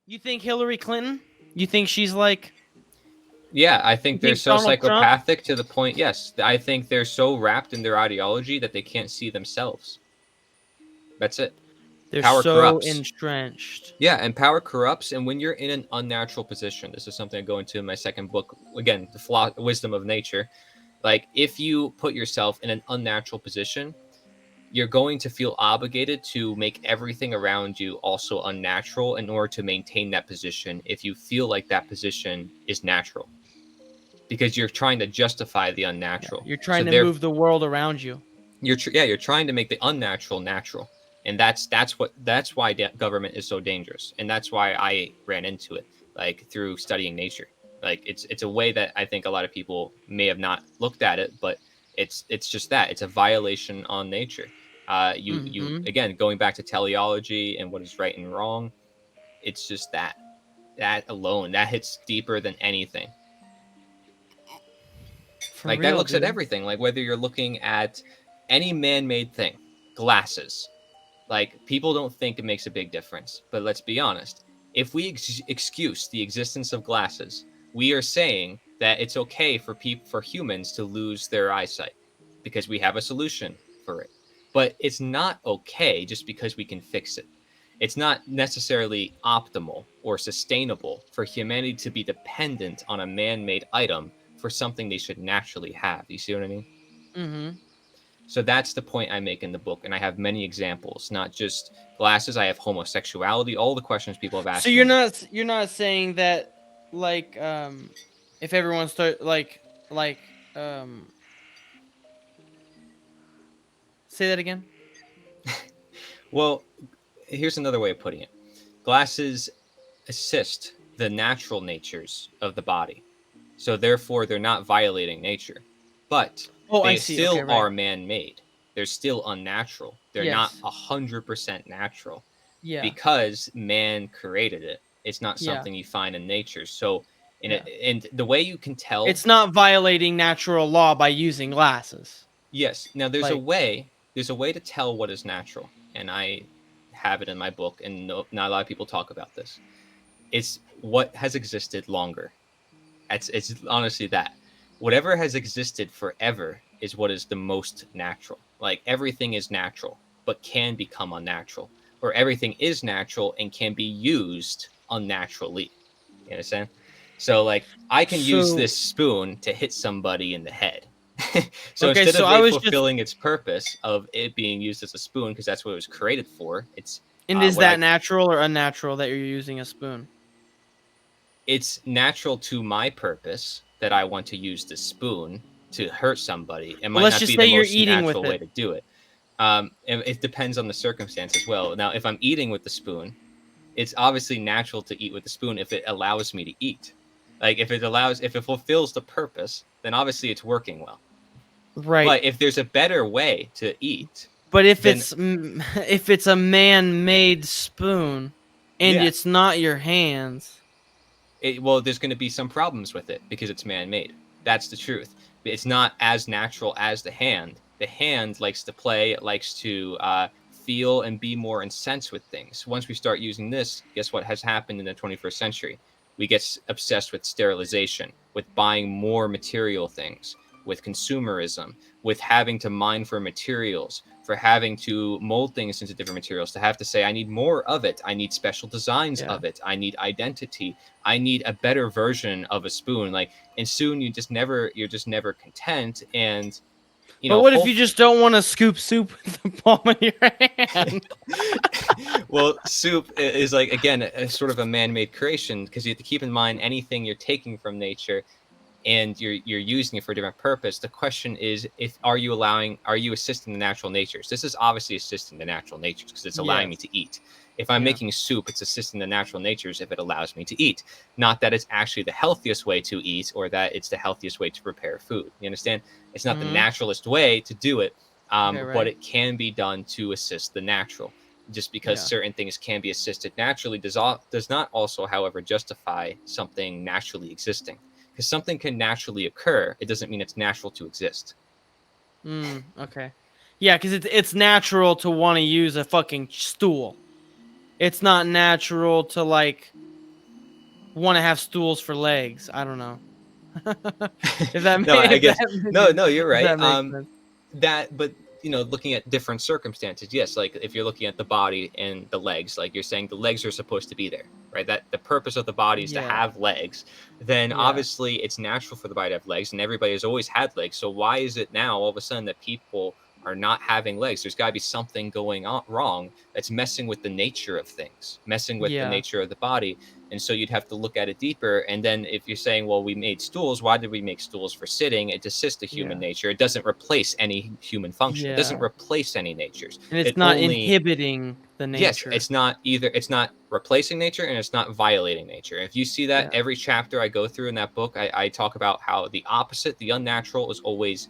You think Hillary Clinton? You think she's like? Yeah, I You think they're think so Donald Trump? psychopathic to the point. Yes, I think they're so wrapped in their ideology that they can't see themselves. That's it. They're Power so corrupts. entrenched. Yeah, and power corrupts. And when you're in an unnatural position, this is something I go into in my second book. Again, the wisdom of nature. Like, if you put yourself in an unnatural position, you're going to feel obligated to make everything around you also unnatural in order to maintain that position if you feel like that position is natural, because you're trying to justify the Yeah, unnatural. you're So trying to there, move the world around you. you're trying to make the unnatural natural, and that's why government is so dangerous, and that's why I ran into it, like, through studying nature. Like, it's a way that I think a lot of people may have not looked at it, but it's just that it's a violation on nature. You Mm-hmm. again, going back to teleology and what is right and wrong, it's just that alone that hits deeper than anything. For Like, that real, looks at dude. everything. Like, whether you're looking at any man-made thing, glasses. Like, people don't think it makes a big difference, but let's be honest. If we excuse the existence of glasses, we are saying that it's okay for for humans to lose their eyesight because we have a solution for it. But it's not okay just because we can fix it. It's not necessarily optimal or sustainable for humanity to be dependent on a man-made item for something they should naturally have. You see what I mean? Mm-hmm. So that's the point I make in the book, and I have many examples, not just glasses. I have homosexuality, all the questions people have So asked me. you're not saying that like if everyone start like um say that again. Well, here's another way of putting it. Glasses assist the natural natures of the body. So therefore, they're not violating nature, but Oh, I they see. Okay, still right. are man-made. They're still unnatural. They're not Yes. 100% natural Yeah. because man created it. It's not Yeah. something you find in nature. So, Yeah. and the way you can tell. It's not violating natural law by using glasses. Yes. Now there's a Like, way. There's a way to tell what is natural, and I have it in my book, and not a lot of people talk about this. It's what has existed longer. It's honestly that. Whatever has existed forever is what is the most natural. Like, everything is natural, but can become unnatural, or everything is natural and can be used unnaturally. You understand? So, like, I can use so this spoon to hit somebody in the head. So okay, instead so of I it was just fulfilling its purpose of it being used as a spoon, because that's what it was created for, and is what that I natural or unnatural that you're using a spoon? it's natural to my purpose that I want to use the spoon to hurt somebody. It Well, might let's not just be the say you're most eating with natural way it. to do it. And it depends on the circumstance as well. Now, if I'm eating with the spoon, it's obviously natural to eat with the spoon if it allows me to eat. Like, if it fulfills the purpose, then obviously it's working well. Right. But if there's a better way to eat, But if then it's if it's a man-made spoon and yeah, it's not your hands. well, there's going to be some problems with it because it's man-made. That's the truth. It's not as natural as the hand. The hand likes to play. It likes to feel and be more in sense with things. Once we start using this, guess what has happened in the 21st century? We get obsessed with sterilization, with buying more material things, with consumerism, with having to mine for materials, for having to mold things into different materials, to have to say, I need more of it. I need special designs Yeah. of it. I need identity. I need a better version of a spoon. Like, and soon you're just never content. And, But what if whole you just don't want to scoop soup with the palm of your hand? well, soup is, like, again, a sort of a man-made creation, because you have to keep in mind anything you're taking from nature and you're using it for a different purpose. The question is, if are you assisting the natural natures? This is obviously assisting the natural natures because it's allowing me Yes. to eat. If I'm Yeah. making soup, it's assisting the natural natures if it allows me to eat. Not that it's actually the healthiest way to eat or that it's the healthiest way to prepare food. You understand? It's not the Mhm. naturalist way to do it, Okay, but right. it can be done to assist the natural. Just because Yeah. certain things can be assisted naturally does not also, however, justify something naturally existing, because something can naturally occur. It doesn't mean it's natural to exist. Okay. Yeah, cuz it's natural to want to use a fucking stool. It's not natural to like want to have stools for legs. I don't know. if that No, I if that guess no, no, you're if right. that makes sense. That, but looking at different circumstances, yes, like if you're looking at the body and the legs, like you're saying the legs are supposed to be there, right? That the purpose of the body is to Yeah, have legs. Then yeah, obviously it's natural for the body to have legs, and everybody has always had legs. So why is it now all of a sudden that people are not having legs? There's got to be something going on wrong that's messing with the nature of things, messing with the yeah, nature of the body. And so you'd have to look at it deeper. And then if you're saying, well, we made stools, why did we make stools for sitting? It assists the human yeah, nature. It doesn't replace any human function. It doesn't yeah. replace any natures. And it's It not only, inhibiting the yes, nature. it's not either, it's not replacing nature and it's not violating nature. If you see that Yeah, every chapter I go through in that book, I talk about how the opposite, the unnatural, is always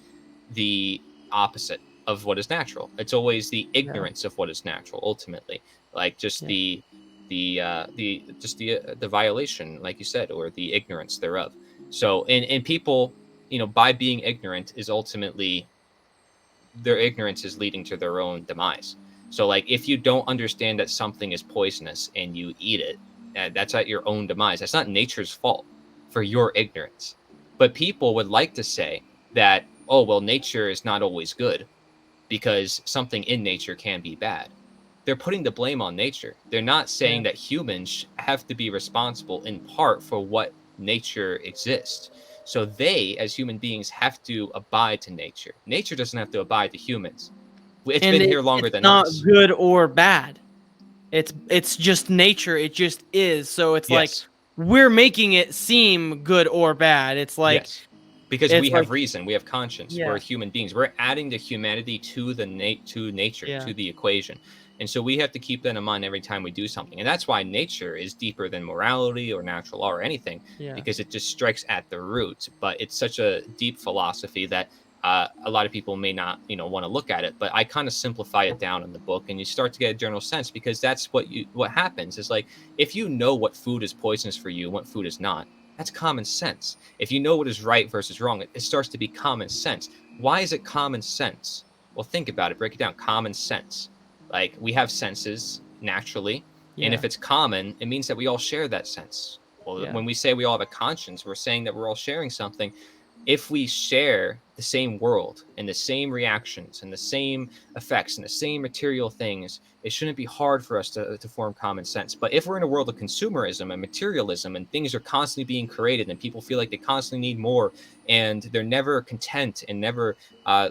the opposite of what is natural. It's always the yeah, ignorance of what is natural, ultimately. Like just yeah, the violation, like you said, or the ignorance thereof. So and people, by being ignorant is ultimately their ignorance is leading to their own demise. So, like, if you don't understand that something is poisonous and you eat it, that's at your own demise. That's not nature's fault for your ignorance. But people would like to say that, oh, well, nature is not always good because something in nature can be bad. They're putting the blame on nature. They're not yeah, saying that humans have to be responsible in part for what nature exists. So they, as human beings, have to abide to nature. Nature doesn't have to abide to humans. It's and been here longer it's than not us. good or bad. It's just nature. It just is. So it's like Yes. we're making it seem good or bad. Yes. Because we It's like have reason, we have conscience. We're yeah, human beings. We're adding the humanity to to nature, yeah, to the equation. And so we have to keep that in mind every time we do something. And that's why nature is deeper than morality or natural law or anything, yeah, because it just strikes at the root. But it's such a deep philosophy that a lot of people may not, want to look at it. But I kind of simplify it down in the book, and you start to get a general sense because that's what happens is like if you know what food is poisonous for you and what food is not, that's common sense. If you know what is right versus wrong, it starts to be common sense. Why is it common sense? Well, think about it, break it down. Common sense. Like we have senses naturally, and if yeah, it's common, it means that we all share that sense. Well, yeah, when we say we all have a conscience, we're saying that we're all sharing something. If we share the same world and the same reactions and the same effects and the same material things, it shouldn't be hard for us to form common sense. But if we're in a world of consumerism and materialism and things are constantly being created and people feel like they constantly need more and they're never content and never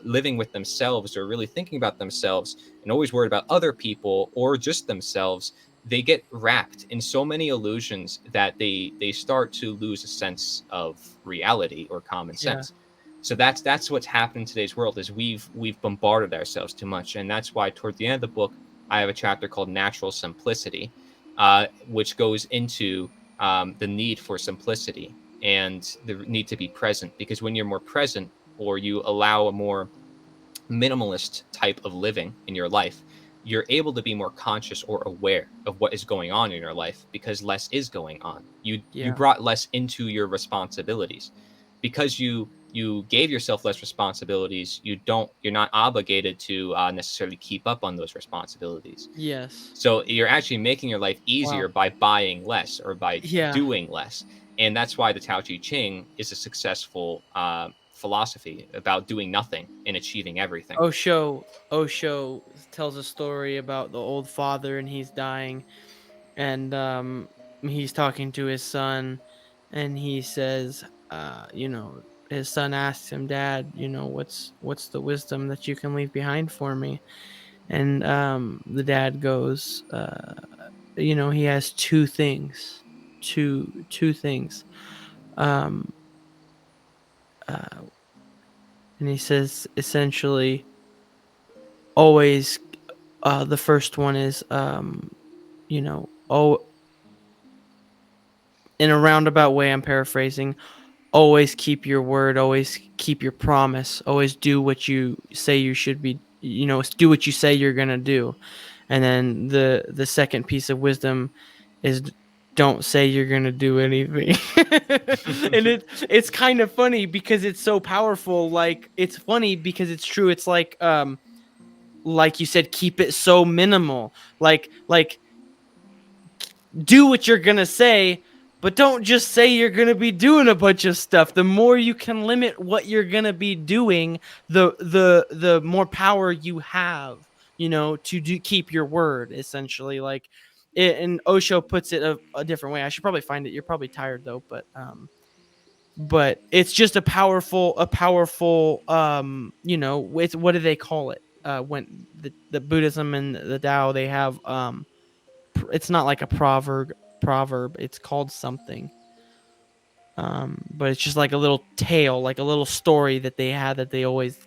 living with themselves or really thinking about themselves and always worried about other people or just themselves, they get wrapped in so many illusions that they start to lose a sense of reality or common yeah, sense. So that's what's happened in today's world is we've bombarded ourselves too much, and that's why toward the end of the book I have a chapter called natural simplicity, which goes into the need for simplicity and the need to be present, because when you're more present or you allow a more minimalist type of living in your life, you're able to be more conscious or aware of what is going on in your life because less is going on. You yeah, brought less into your responsibilities because you gave yourself less responsibilities. You're not obligated to necessarily keep up on those responsibilities. yes. So you're actually making your life Wow. easier by buying less or by Yeah. doing less. And that's why the Tao Te Ching is a successful philosophy about doing nothing and achieving everything. Osho tells a story about the old father and he's dying and he's talking to his son and he says his son asks him, "Dad, what's the wisdom that you can leave behind for me?" And the dad goes, he has two things. Um uh and he says essentially always the first one is oh, in a roundabout way, I'm paraphrasing, always keep your word, always keep your promise, always do what you say you should be, do what you say you're going to do. And then the second piece of wisdom is don't say you're going to do anything. And it's kind of funny because it's so powerful. Like it's funny because it's true. It's like you said, keep it so minimal. Like do what you're gonna say, But don't just say you're going to be doing a bunch of stuff. The more you can limit what you're going to be doing, the more power you have, to keep your word, essentially. Like and Osho puts it a different way. I should probably find it. You're probably tired though, but it's just a powerful it's, what do they call it, when the Buddhism and the Tao, they have it's not like a proverb, it's called something, but it's just like a little tale, like a little story that they had, that they always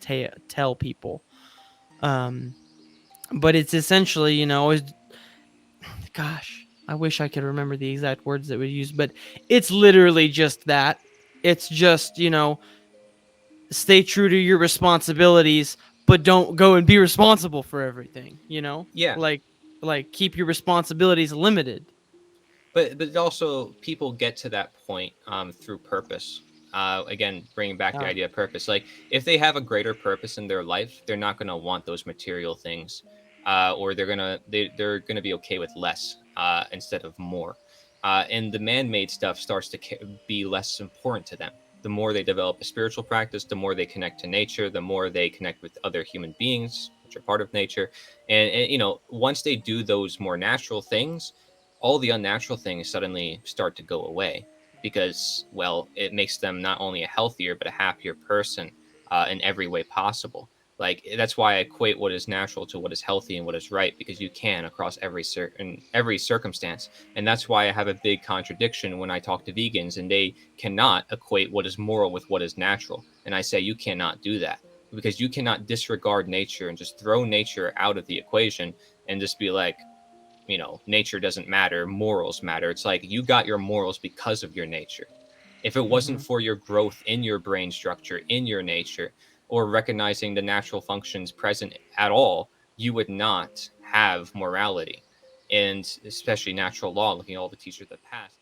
tell people. um but it's essentially, always, gosh, I wish I could remember the exact words that we use, but it's literally just that. It's just, stay true to your responsibilities, but don't go and be responsible for everything, Yeah. like keep your responsibilities limited. But also people get to that point through purpose. Again, bringing back the uh, idea of purpose. Like if they have a greater purpose in their life, they're not going to want those material things, or they're gonna be okay with less instead of more. And the man-made stuff starts to be less important to them. The more they develop a spiritual practice, the more they connect to nature, the more they connect with other human beings, which are part of nature. And once they do those more natural things, all the unnatural things suddenly start to go away because, well, it makes them not only a healthier but a happier person in every way possible. Like that's why I equate what is natural to what is healthy and what is right, because you can across every circumstance. And that's why I have a big contradiction when I talk to vegans and they cannot equate what is moral with what is natural. And I say you cannot do that, because you cannot disregard nature and just throw nature out of the equation and just be like, nature doesn't matter, morals matter. It's like you got your morals because of your nature. If it wasn't mhm, for your growth in your brain structure, in your nature, or recognizing the natural functions present at all, you would not have morality, and especially natural law, looking at all the teachers of the past.